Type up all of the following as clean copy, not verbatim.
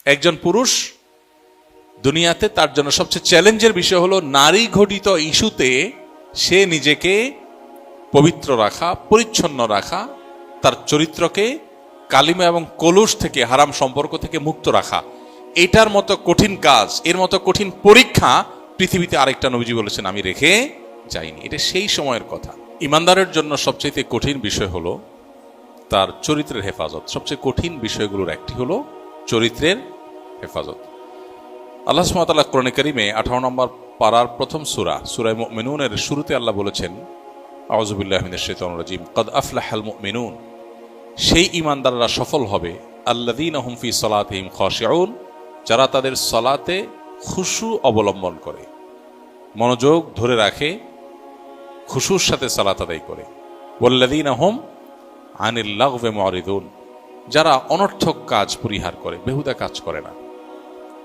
একজন পুরুষ দুনিয়াতে তার জন্য সবচেয়ে চ্যালেঞ্জের বিষয় হলো নারী ঘটিত ইস্যুতে সে নিজেকে পবিত্র রাখা, পরিচ্ছন্ন রাখা, তার চরিত্রকে কালিমা এবং কলুষ থেকে, হারাম সম্পর্ক থেকে মুক্ত রাখা। এটার মতো কঠিন কাজ, এর মতো কঠিন পরীক্ষা পৃথিবীতে আরেকটা নবীজি বলেছেন আমি রেখে যাইনি। এটা সেই সময়ের কথা। ইমানদারের জন্য সবচেয়ে কঠিন বিষয় হলো তার চরিত্রের হেফাজত। সবচেয়ে কঠিন বিষয়গুলোর একটি হলো চরিত্রের হেফাজত। আল্লাহ সুবহানাহু ওয়া তাআলা কোরআনে কারীমে 18 নম্বর পারার প্রথম সূরা মুমিনুনের শুরুতে আল্লাহ বলেছেন, আউযু বিল্লাহি মিনাশ শাইতানির রাজীম, ক্বাদ আফলাহাল মুমিনুন, সেই ঈমানদাররা সফল হবে, আল্লাযীনা হুম ফি সালাতিহিম খাশিউন, যারা তাদের সালাতে খুশু অবলম্বন করে, মনোযোগ ধরে রাখে, খুশুর সাথে সালাত আদায় করে। ওয়াল্লাযীনা হুম আনিল লাগওয়ি মুরিদুন, যারা অনর্থক কাজ পরিহার করে, বেহুদা কাজ করে না,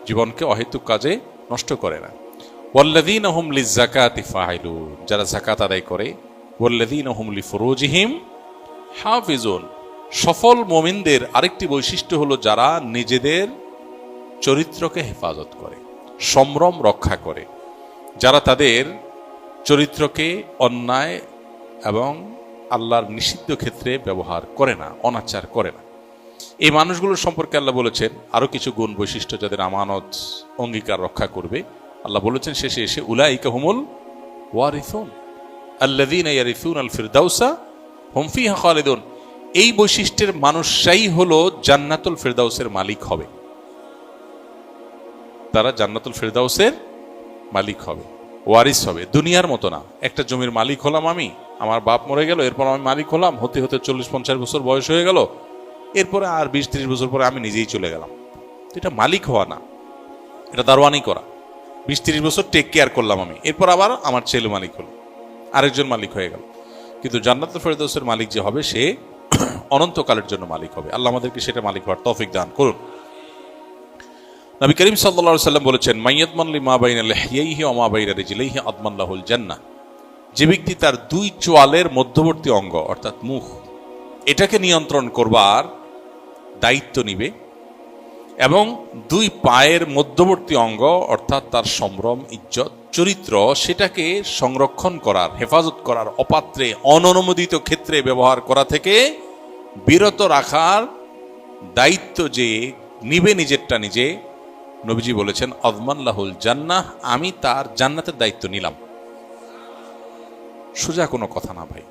জীবনকে অহেতুক কাজে নষ্ট করে না। ওয়াল্লাযীনা হুম লিয-যাকাতি ফাইলুন, যারা যাকাত আদায় করে। ওয়াল্লাযীনা হুম লিফুরুজিহিম হাফিজুন, সফল মুমিনদের আরেকটি বৈশিষ্ট্য হলো যারা নিজেদের চরিত্রকে হেফাজত করে, সম্ভ্রম রক্ষা করে, যারা তাদের চরিত্রকে অন্যায় এবং আল্লাহর নিষিদ্ধ ক্ষেত্রে ব্যবহার করে না, অনাচার করে না। এই মানুষগুলোর সম্পর্কে আল্লাহ বলেছেন আরো কিছু গুণ বৈশিষ্ট্য, যাদের আমানত অঙ্গীকার রক্ষা করবে। আল্লাহ বলেছেন শেষে এসে, উলাইকা হুমুল ওয়ারিসুন আল্লাযীনা ইয়ারিসুনাল ফিরদাউসা হুম ফিহা খালিদুন, এই বৈশিষ্ট্যের মানুষরাই হলো জান্নাতুল ফিরদাউসের মালিক হবে। তারা জান্নাতুল ফিরদাউসের মালিক হবে, ওয়ারিস হবে। দুনিয়ার মতো না, একটা জমির মালিক হলাম আমি, আমার বাপ মরে গেল, এরপর আমি মালিক হলাম, হতে হতে 40-50 বছর বয়স হয়ে গেল, এরপরে আর 20-30 বছর পরে আমি নিজেই চলে গেলাম। এটা মালিক হওয়া না, এটা দারোয়ানি করা। 20-30 বছর টেক কেয়ার করলাম আমি, এরপর আবার আমার ছেলে মালিক হলো, আরেকজন মালিক হয়ে গেল। কিন্তু জান্নাতুল ফেরদাউসের মালিক যে হবে, সে অনন্তকালের জন্য মালিক হবে। আল্লাহ আমাদেরকে সেটা মালিক হওয়ার তৌফিক দান করুন। নবী করিম সাল্লাল্লাহু আলাইহি ওয়াসাল্লাম বলেছেন, মাইয়াদমান লিমা বাইনা লিহইহি ওয়া মা বাইনা রিজলাইহি আদমান লাহুল জান্নাহ, যে ব্যক্তি তার দুই চোয়ালের মধ্যবর্তী অঙ্গ অর্থাৎ মুখ, এটাকে নিয়ন্ত্রণ করবার দায়িত্ব নিবে এবং দুই পায়ের মধ্যবর্তী অঙ্গ অর্থাৎ তার সম্ভ্রম, ইজ্জত, চরিত্র, সেটাকে সংরক্ষণ করার, হেফাজত করার, অপাত্রে অননুমোদিত ক্ষেত্রে ব্যবহার করা থেকে বিরত রাখার দায়িত্ব যে নিবে নিজেরটা নিজে, নবীজি বলেছেন আদমান লাহুল জান্নাহ, আমি তার জান্নাতের দায়িত্ব নিলাম। সোজা কোনো কথা না ভাই,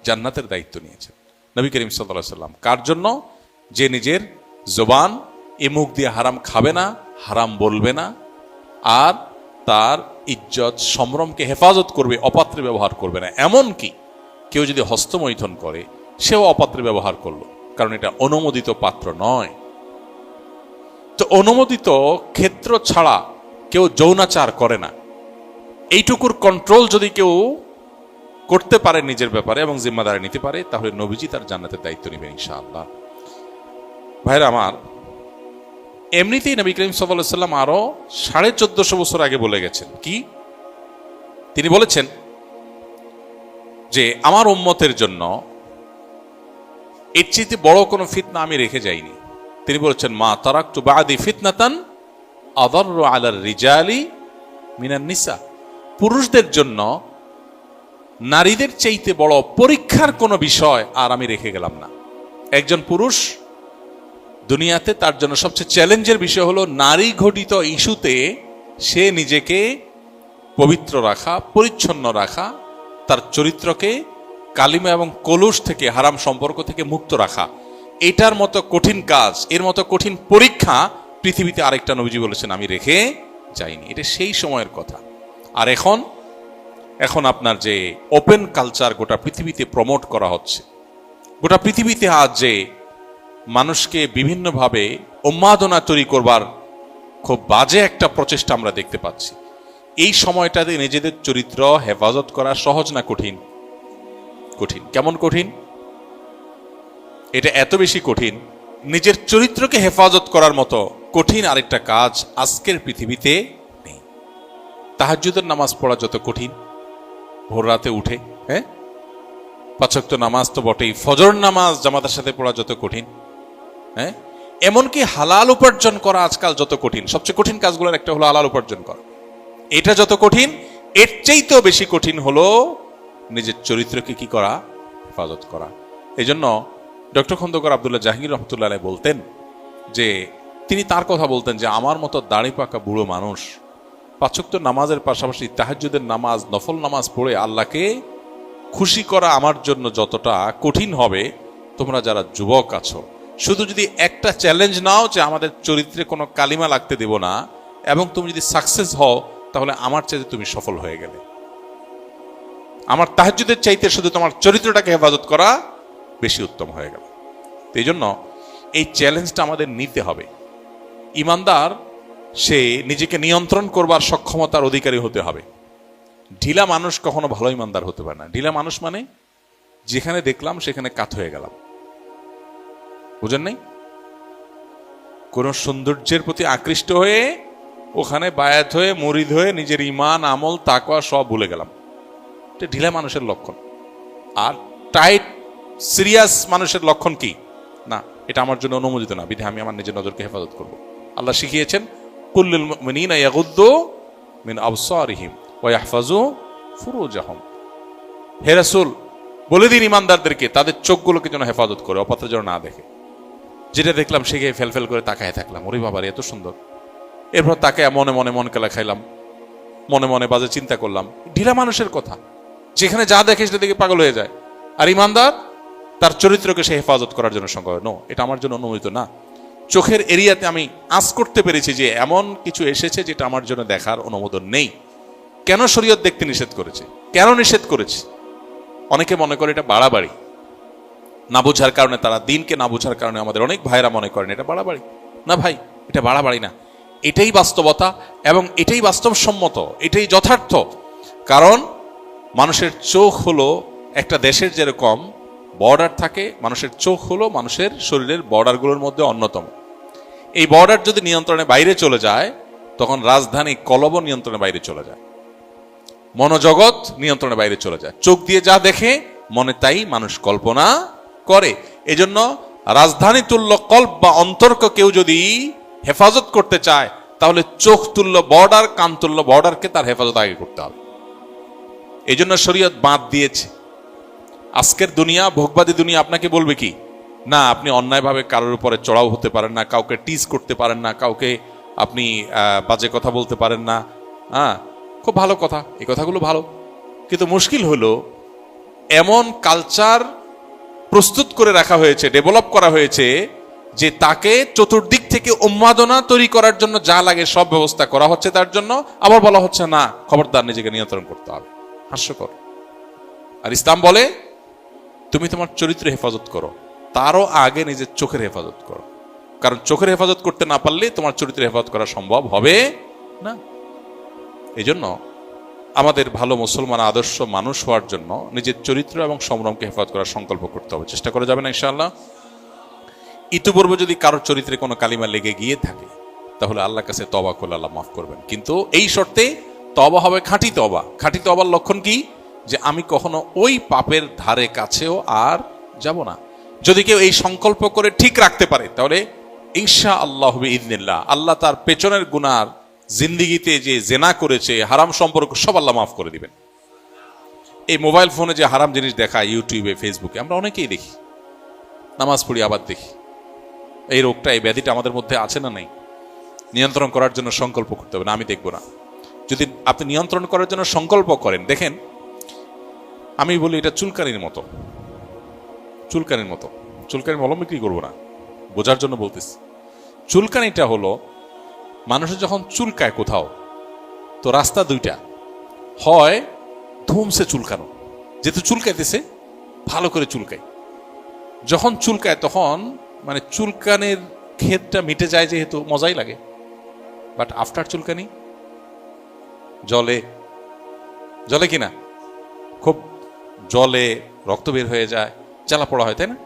জান্নাতের দায়িত্ব নিয়েছেন নবী করিম সাল্লাল্লাহু আলাইহি ওয়াসাল্লাম। কার জন্য? যে নিজের জবান, এ মুখ দিয়ে হারাম খাবে না, হারাম বলবে না, আর তার ইজ্জত সম্ভ্রমকে হেফাজত করবে, অপাত্রে ব্যবহার করবে না। এমন কি কেউ যদি হস্তমৈথুন করে, সেও অপাত্রে ব্যবহার করলো, কারণ এটা অনুমোদিত পাত্র নয়। তো অনুমোদিত ক্ষেত্র ছাড়া কেউ যৌনাচার করে না। এইটুকুর কন্ট্রোল যদি কেউ করতে পারে নিজের ব্যাপারে এবং জিম্মাদারি নিতে পারে, তাহলে নবীজি তার জান্নাতের দায়িত্ব নেবেন ইনশাআল্লাহ। ভাইরা আমার, এমনিতেই নবী করিম সাল্লাল্লাহু আলাইহি ওয়াসাল্লাম আরো 1450 বছর আগে বলে গেছেন কি? তিনি বলেছেন যে আমার উম্মতের জন্য এর চেয়ে বড় কোনো ফিতনা আমি রেখে যাইনি। তিনি বলেছেন, মা তারাকতু বাদি ফিতনাতান আদাররু আলার রিজালি মিনান নিসা, পুরুষদের জন্য নারীদের চাইতে বড় পরীক্ষার কোনো বিষয় আর আমি রেখে গেলাম না। একজন পুরুষ দুনিয়াতে তার জন্য সবচেয়ে চ্যালেঞ্জের বিষয় হলো নারী ঘটিত ইস্যুতে সে নিজেকে পবিত্র রাখা, পরিচ্ছন্ন রাখা, তার চরিত্রকে কালিমা এবং কলুষ থেকে, হারাম সম্পর্ক থেকে মুক্ত রাখা। এটার মতো কঠিন কাজ, এর মতো কঠিন পরীক্ষা পৃথিবীতে আরেকটা নবীজি বলেছেন আমি রেখে যাইনি। এটা সেই সময়ের কথা। আর এখন আপনার যে ওপেন কালচার গোটা পৃথিবীতে প্রমোট করা হচ্ছে, গোটা পৃথিবীতে আজ যে মানুষকে বিভিন্নভাবে উন্মাদনা তৈরি করবার খুব বাজে একটা প্রচেষ্টা আমরা দেখতে পাচ্ছি, এই সময়টাতে নিজেদের চরিত্র হেফাজত করা সহজ না কঠিন? কঠিন। কেমন কঠিন? এটা এত বেশি কঠিন, নিজের চরিত্রকে হেফাজত করার মতো কঠিন আরেকটা কাজ আজকের পৃথিবীতে নেই। তাহাজ্জুদের নামাজ পড়া যত কঠিন, ভোর রাতে উঠে, 5 ওয়াক্ত নামাজ তো বটেই, ফজর নামাজ জামাতের সাথে পড়া যত কঠিন, এমনকি হালাল উপার্জন করা আজকাল যত কঠিন, সবচেয়ে কঠিন কাজগুলোর একটা হলো হালাল উপার্জন করা। এটা যত কঠিন, এর চাইতেও বেশি কঠিন হলো নিজের চরিত্রকে কি করা, হেফাজত করা। এই জন্য ডক্টর খন্দকার আব্দুল্লাহ জাহাঙ্গীর রহমতুল্লাহ আলাইহি বলতেন যে, তিনি তার কথা বলতেন যে, আমার মতো দাড়ি পাকা বুড়ো মানুষ 5 ওয়াক্ত নামাজের পাশাপাশি তাহাজ্জুদের নামাজ, নফল নামাজ পড়ে আল্লাহকে খুশি করা আমার জন্য যতটা কঠিন হবে, তোমরা যারা যুবক আছো শুধু যদি একটা চ্যালেঞ্জ নাও যে আমাদের চরিত্রে কোনো কালিমা লাগতে দেব না, এবং তুমি যদি সাকসেস হও তাহলে আমার চাইতে তুমি সফল হয়ে গেলে। আমার তাহাজ্জুদের চাইতে শুধু তোমার চরিত্রটাকে হেফাজত করা বেশি উত্তম হয়ে গেল। এই জন্য এই চ্যালেঞ্জটা আমাদের নিতে হবে। ইমানদার সে নিজেকে নিয়ন্ত্রণ করবার সক্ষমতার অধিকারী হতে হবে। ঢিলা মানুষ কখনো ভালো ইমানদার হতে পারে না। ঢিলা মানুষ মানে যেখানে দেখলাম সেখানে কাত হয়ে গেলাম, বুঝেন নাই? কোন সৌন্দর্যের প্রতি আকৃষ্ট হয়ে ওখানে বায়াত হয়ে মুরিদ হয়ে নিজের ঈমান, আমল, তাকওয়া সব ভুলে গেলাম, এটা ঢিলা মানুষের লক্ষণ। আর টাইট সিরিয়াস মানুষের লক্ষণ কি? না, এটা আমার জন্য অনুমোদিত না, বিধায় আমি আমার নিজের নজরকে হেফাজত করব। আল্লাহ শিখিয়েছেন, কুল্লুল মুমিনিনা ইয়াগুদ্দু মিন আবসারিহিম ওয়া ইয়াহফাজু ফুরুজাহুম। হে রাসূল, বলে দিন ইমানদারদেরকে তাদের চোখগুলোকে যেন হেফাজত করে, অপাত্র যেন না দেখে। যেটা দেখলাম সেকে ফেলফেল করে তাকায় থাকলাম, ওরে বাবা এত সুন্দর, এরপর তাকে মনে মনে মন কেলা খাইলাম, মনে মনে বাজে চিন্তা করলাম। ঢিলা মানুষের কথা, যেখানে যা দেখে সেটা দেখে পাগল হয়ে যায়। আর ইমানদার তার চরিত্রকে সে হেফাজত করার জন্য সঙ্গ, নো, এটা আমার জন্য অনুমোদিত না। চোখের এরিয়াতে আমি আঁচ করতে পেরেছি যে এমন কিছু এসেছে যেটা আমার জন্য দেখার অনুমোদন নেই। কেন শরীয়ত দেখতে নিষেধ করেছে? কেন নিষেধ করেছে? অনেকে মনে করে এটা বাড়াবাড়ি, না বোঝার কারণে, তারা দিনকে না বোঝার কারণে আমাদের অনেক ভাইরা মনে করেন এটা বাড়াবাড়ি। না ভাই, এটা বাড়াবাড়ি না, এটাই বাস্তবতা এবং এটাই বাস্তবসম্মত, এটাই যথার্থ। কারণ মানুষের চোখ হলো একটা দেশের যেরকম বর্ডার থাকে, মানুষের চোখ হলো মানুষের শরীরের বর্ডারগুলোর মধ্যে অন্যতম। এই বর্ডার যদি নিয়ন্ত্রণের বাইরে চলে যায়, তখন রাজধানী কলব নিয়ন্ত্রণের বাইরে চলে যায়, মনোজগৎ নিয়ন্ত্রণের বাইরে চলে যায়। চোখ দিয়ে যা দেখে মনে তাই মানুষ কল্পনা করে। এজন্য রাজধানী তুল্য কল্প বা অন্তর্ক কেউ যদি হেফাজত করতে চায়, তাহলে চোখ তুল্য বর্ডার, কান তুল্য বর্ডারকে তার হেফাজত আগে করতে হবে। এই জন্য শরীয়ত বাদ দিয়েছে। আজকের দুনিয়া, ভোগবাদী দুনিয়া আপনাকে বলবে কি, না আপনি অন্যায়ভাবে কারোর উপরে চড়াও হতে পারেন না, কাউকে টিজ করতে পারেন না, কাউকে আপনি বাজে কথা বলতে পারেন না। হ্যাঁ, খুব ভালো কথা, এই কথাগুলো ভালো, কিন্তু মুশকিল হলো এমন কালচার প্রস্তুত করে রাখা হয়েছে, ডেভেলপ করা হয়েছে যে তাকে চতুর্দিক থেকে উন্মাদনা তৈরি করার জন্য যা লাগে সব ব্যবস্থা করা হচ্ছে তার জন্য, আবার বলা হচ্ছে না খবরদার নিজেকে নিয়ন্ত্রণ করতে হবে। হাস্যকর। আর ইসলাম বলে তুমি তোমার চরিত্র হেফাজত করো, তারও আগে নিজের চোখের হেফাজত করো, কারণ চোখের হেফাজত করতে না পারলে তোমার চরিত্র হেফাজত করা সম্ভব হবে না। এই জন্য আমাদের ভালো মুসলমান আদর্শ মানুষ হওয়ার জন্য নিজের চরিত্র এবং সম্ভ্রমকে হেফাজত করার সংকল্প করতে হবে, চেষ্টা করে যাবেন ইনশাআল্লাহ। ইতিপূর্বে যদি কারোর চরিত্রে কোনো কালিমা লেগে গিয়ে থাকে, তাহলে আল্লাহর কাছে তওবা করলে আল্লাহ মাফ করবেন, কিন্তু এই শর্তে তওবা হবে খাঁটি তওবা। খাঁটি তওবার লক্ষণ কি? যে আমি কখনো ওই পাপের ধারে কাছেও আর যাব না। যদি কেউ এই সংকল্প করে ঠিক রাখতে পারে, তাহলে ইনশাআল্লাহ বিইذনিল্লাহ আল্লাহ তার পেছনের গুনার, জিন্দিগিতে যে জেনা করেছে, হারাম সম্পর্ক সব আল্লাহ মাফ করে দিবেন। এই মোবাইল ফোনে যে হারাম জিনিস দেখা, ইউটিউবে, ফেসবুকে আমরা অনেকেই দেখি, নামাজ পড়ি আবার দেখি। এই রোগটা, এই ব্যাধিটা আমাদের মধ্যে আছে না নাই? নিয়ন্ত্রণ করার জন্য সংকল্প করতে হবে, না আমি দেখব না। যদি আপনি নিয়ন্ত্রণ করার জন্য সংকল্প করেন, দেখেন আমি বলি এটা চুলকানির মতো, চুলকানির মতো। চুলকানির মলম বিক্রি করবো না, বোঝার জন্য বলতেছি। চুলকানিটা হলো মানুষের যখন চুলকায় কোথাও, তো রাস্তা দুইটা, হয় ধুমসে চুলকানো, যেহেতু চুলকাইতেছে ভালো করে চুলকায়, যখন চুলকায় তখন মানে চুলকানির ক্ষেতটা মিটে যায় যেহেতু মজাই লাগে। বাট আফটার চুলকানি জলে, জলে কিনা খুব জলে রক্ত বের হয়ে যায়, জ্বালা পড়া হয়, তাই না?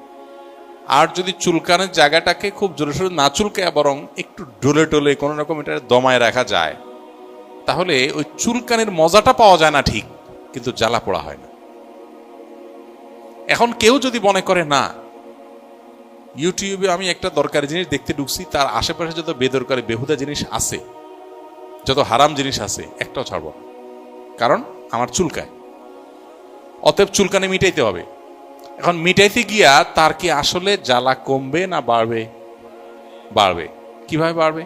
আর যদি চুলকানের জায়গাটাকে খুব জোরে সোরে না চুলকায়, বরং একটু ডলে ডলে কোনো রকম এটা দমায় রাখা যায়, তাহলে ওই চুলকানির মজাটা পাওয়া যায় না ঠিক, কিন্তু জ্বালা পোড়া হয় না। এখন কেউ যদি মনে করে না ইউটিউবে আমি একটা দরকারি জিনিস দেখতে ঢুকছি, তার আশেপাশে যত বেদরকারি বেহুদা জিনিস আছে, যত হারাম জিনিস আছে, একটাও ছাড়ব না, কারণ আমার চুলকায়। অতএব চুলকানি মিটাইতে হবে। এখন মিটাইতে গিয়া তার কি আসলে জ্বালা কমবে না বাড়বে? বাড়বে। কিভাবে বাড়বে?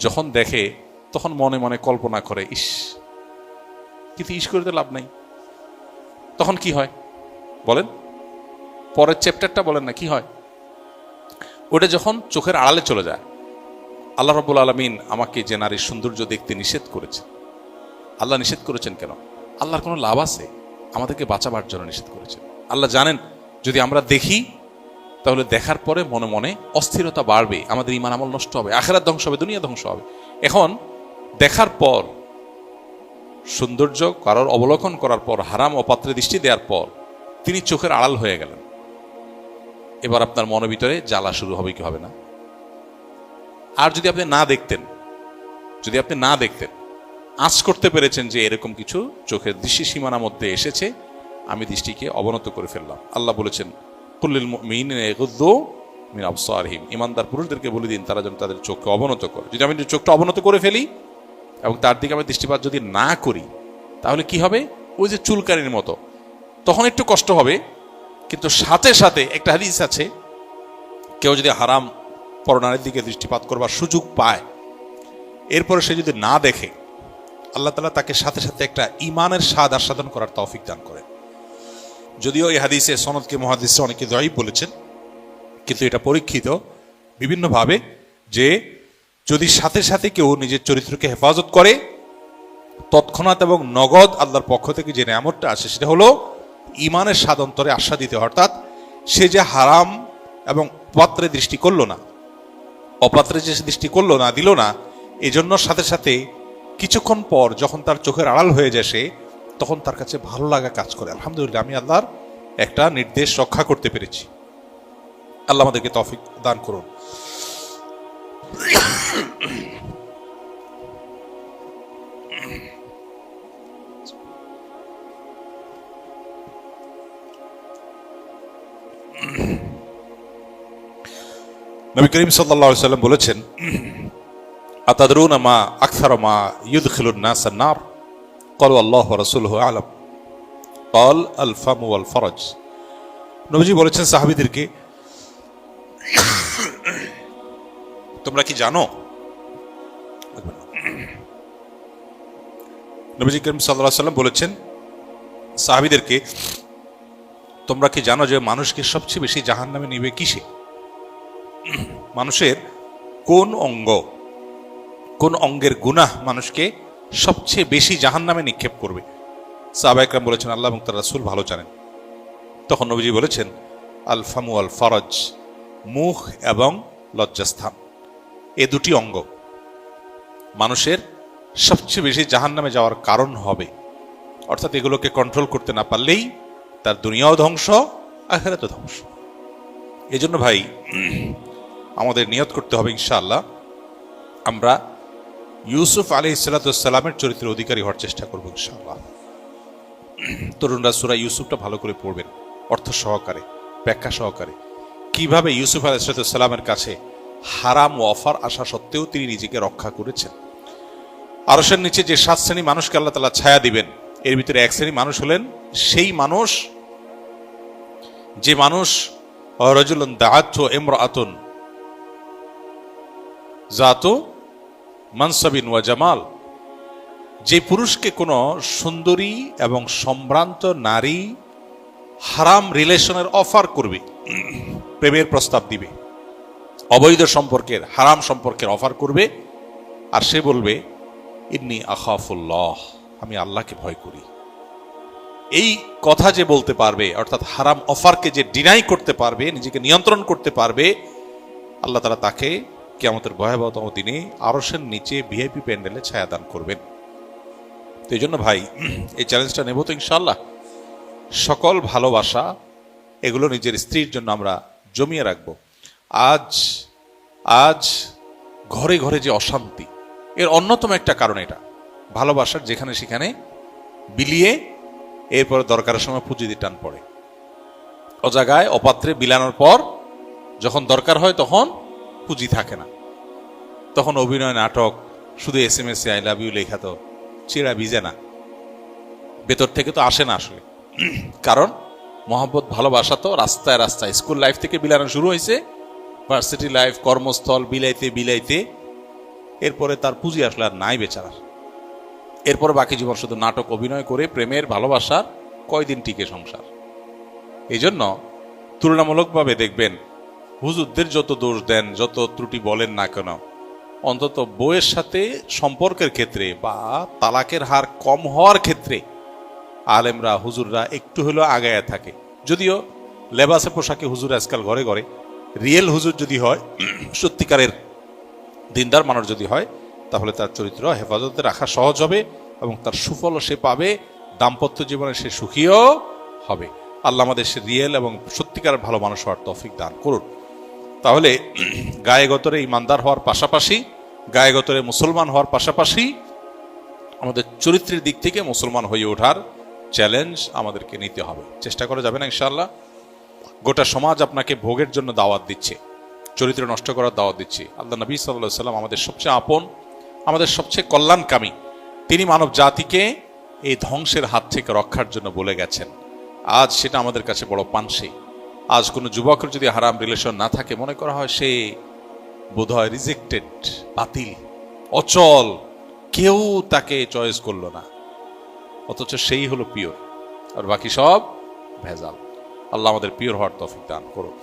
যখন দেখে তখন মনে মনে কল্পনা করে, ইস, কিন্তু ইস করে তো লাভ নাই। তখন কি হয় বলেন? পরের চ্যাপ্টারটা বলেন না, কি হয়? ওটা যখন চোখের আড়ালে চলে যায়। আল্লাহ রাব্বুল আলামিন আমাকে যে নারীর সৌন্দর্য দেখতে নিষেধ করেছেন। আল্লাহ নিষেধ করেছেন কেন? আল্লাহর কোনো লাভ আছে? আমাদেরকে বাঁচাবার জন্য নিষেধ করেছেন। আল্লাহ জানেন যদি আমরা দেখি তাহলে দেখার পরে মনে মনে অস্থিরতা বাড়বে, আমাদের ঈমান আমল নষ্ট হবে, আখিরাত ধ্বংস হবে, দুনিয়া ধ্বংস হবে। এখন দেখার পর, সৌন্দর্য কারোর অবলোকন করার পর, হারাম অপাত্রে দৃষ্টি দেওয়ার পর তিনি চোখের আড়াল হয়ে গেলেন। এবার আপনার মনের ভিতরে জ্বালা শুরু হবে কি হবে না? আর যদি আপনি না দেখতেন, আঁচ করতে পেরেছেন যে এরকম কিছু চোখের দৃষ্টি সীমানার মধ্যে এসেছে, আমি দৃষ্টিকে অবনত করে ফেললাম। আল্লাহ বলেছেন, কুল্লিল মুমিনিনা ইয়াগুদ্দু মিন আবসারিহিম, ঈমানদার পুরুষদেরকে বলে দিন তারা যেন তাদের চোখকে অবনত করে। যদি আমি চোখটা অবনত করে ফেলি এবং তার দিকে আমি দৃষ্টিপাত যদি না করি, তাহলে কি হবে? ওই যে চুলকানির মতো, তখন একটু কষ্ট হবে, কিন্তু সাথে সাথে একটা হাদিস আছে, কেউ যদি হারাম পরনারীর দিকে দৃষ্টিপাত করবার সুযোগ পায়, এরপরে সে যদি না দেখে, আল্লাহ তাআলা তাকে সাথে সাথে একটা ঈমানের স্বাদ আস্বাদন করার তৌফিক দান করে। যদিও এই হাদিসে সনদকে মুহাদ্দিস অনেকে দায়ী বলেছেন, কিন্তু এটা পরীক্ষিত বিভিন্নভাবে যে যদি সাথে সাথে কেউ নিজের চরিত্রকে হেফাজত করে, তৎক্ষণাৎ এবং নগদ আল্লাহর পক্ষ থেকে যে নেয়ামতটা আসে সেটা হলো ঈমানের স্বাদ অন্তরে আস্বাদিত। অর্থাৎ সে যে হারাম এবং অপাত্রে দৃষ্টি করলো না, অপাত্রে যে দৃষ্টি করলো না, দিল না, এজন্য সাথে সাথে কিছুক্ষণ পর যখন তার চোখের আড়াল হয়ে যায় সে, তখন তার কাছে ভালো লাগা কাজ করে। আলহামদুলিল্লাহ, আমি আল্লাহর একটা নির্দেশ রক্ষা করতে পেরেছি। আল্লাহ আমাদেরকে তৌফিক দান করুন। নবী করিম সাল্লাল্লাহু আলাইহি ওয়াসাল্লাম বলেছেন, আতাদরুনা মা আকসারু মা ইউদখিলুন নাস আন-নার? ক্বালু আল্লাহু ওয়া রাসূলুহু আ'লাম। ক্বাল আল ফামু ওয়াল ফারাজ। নবীজি বলেছেন সাহাবীদেরকে, তোমরা কি জানো? নবীজি করিম সাল্লাল্লাহু আলাইহি ওয়াসাল্লাম বলেছেন সাহাবীদেরকে, তোমরা কি জানো যে মানুষকে সবচেয়ে বেশি জাহান্নামে নিবে কিসে? মানুষের কোন অঙ্গের গুনাহ মানুষকে সবচেয়ে বেশি জাহান্নামে নিক্ষেপ করবে? সাহাবায়ে কেরাম বলেছেন, আল্লাহ এবং তার রাসূল ভালো জানেন। তখন নবীজি বলেছেন, আল ফামু ওয়াল ফারাজ, মুখ এবং লজ্জাস্থান, এই দুটি অঙ্গ মানুষের সবচেয়ে বেশি জাহান্নামে যাওয়ার কারণ হবে। অর্থাৎ এগুলোকে কন্ট্রোল করতে না পারলেই তার দুনিয়াও ধ্বংস, আখিরাতও ধ্বংস। এই জন্য ভাই আমাদের নিয়ত করতে হবে ইনশাআল্লাহ আমরা ইউসুফ আলাইহিস সালামের চরিত্রের অধিকারী হওয়ার চেষ্টা করব ইনশাআল্লাহ। তরুণরা সূরা ইউসুফটা ভালো করে পড়বেন, অর্থ সহকারে, ব্যাখ্যা সহকারে, কিভাবে ইউসুফ আলাইহিস সালামের কাছে হারাম ও অফার আসা সত্ত্বেও তিনি নিজেকে রক্ষা করেছেন। আরশের নিচে যে 7 শ্রেণী মানুষকে আল্লাহ তাআলা ছায়া দিবেন, এর ভিতরে এক শ্রেণী মানুষ হলেন সেই মানুষ যে মানুষ রাজুলুন দাআতহু ইমরাআতুন জাতু মানসাবিন ওয়া জামাল, যে পুরুষকে কোনো সুন্দরী এবং সম্ভ্রান্ত নারী হারাম রিলেশনের অফার করবে, প্রেমের প্রস্তাব দিবে, অবৈধ সম্পর্কের, হারাম সম্পর্কের অফার করবে, আর সে বলবে ইন্নী আখাফুল্লাহ, আমি আল্লাহকে ভয় করি। এই কথা যে বলতে পারবে, অর্থাৎ হারাম অফারকে যে ডিনাই করতে পারবে, নিজেকে নিয়ন্ত্রণ করতে পারবে, আল্লাহ তাআলা তাকে কিয়ামতের ভয়াবহতম দিনে আরশের নিচে ভিআইপি প্যান্ডেলে ছায়া দান করবেন। তো এই জন্য ভাই এই চ্যালেঞ্জটা নেব তো ইনশাআল্লাহ। সকল ভালোবাসা এগুলো নিজের স্ত্রীর জন্য আমরা জমিয়ে রাখবো। আজ ঘরে ঘরে যে অশান্তি, এর অন্যতম একটা কারণ এটা ভালোবাসার যেখানে সেখানে বিলিয়ে এরপরে দরকারের সময় পুঁজি দিয়ে টান পড়ে। অজাগায় অপাত্রে বিলানোর পর যখন দরকার হয় তখন পুঁজি থাকে না, তখন অভিনয় নাটক শুধু SMS এ আই লাভ ইউ লেখা তো চিরা ভিজে না, ভেতর থেকে তো আসে না আসলে। কারণ মহব্বত ভালোবাসা তো রাস্তায় রাস্তায় স্কুল লাইফ থেকে বিলানো শুরু হয়েছে, ভার্সিটি লাইফ কর্মস্থল বিলাইতে বিলাইতে এরপরে তার পুঁজি আসলে আর নাই বেচারার। এরপরে বাকি জীবন শুধু নাটক অভিনয় করে প্রেমের ভালোবাসার কয়দিন টিকে সংসার। এই জন্য তুলনামূলকভাবে দেখবেন হুজুরদের যত দোষ দেন, যত ত্রুটি বলেন না কেন, অন্তত বউয়ের সাথে সম্পর্কের ক্ষেত্রে বা তালাকের হার কম হওয়ার ক্ষেত্রে আলেমরা হুজুররা একটু হলেও আগায়া থাকে। যদিও লেবাসে পোশাকে হুজুর আজকাল ঘরে ঘরে, রিয়েল হুজুর যদি হয়, সত্যিকারের দিনদার মানুষ যদি হয়, তাহলে তার চরিত্র হেফাজতে রাখা সহজ হবে এবং তার সুফলও সে পাবে, দাম্পত্য জীবনে সে সুখীও হবে। আল্লাহ আমাদের সে রিয়েল এবং সত্যিকার ভালো মানুষ হওয়ার তৌফিক দান করুন। তাহলে গায়ে গতরে ইমানদার হওয়ার পাশাপাশি, গায়ে গতরে মুসলমান হওয়ার পাশাপাশি আমাদের চরিত্রের দিক থেকে মুসলমান হয়ে ওঠার চ্যালেঞ্জ আমাদেরকে নিতে হবে। চেষ্টা করা যাবে না ইনশাআল্লাহ। গোটা সমাজ আপনাকে ভোগের জন্য দাওয়াত দিচ্ছে, চরিত্র নষ্ট করার দাওয়াত দিচ্ছে। আল্লাহ নবী সাল্লাল্লাহু আলাইহি ওয়াসাল্লাম আমাদের সবচেয়ে আপন, আমাদের সবচেয়ে কল্যাণকামী, তিনি মানব জাতিকে এই ধ্বংসের হাত থেকে রক্ষার জন্য বলে গেছেন। আজ সেটা আমাদের কাছে বড় পানসে। আজ কোনো যুবকের যদি হারাম রিলেশন না থাকে, মনে করা হয় সে বোধহয় রিজেক্টেড, বাতিল, অচল, কেউ তাকে চয়েস করলো না, অথচ সেই হলো পিওর, আর বাকি সব ভেজাল। আল্লাহ আমাদের পিওর হওয়ার তৌফিক দান করুন।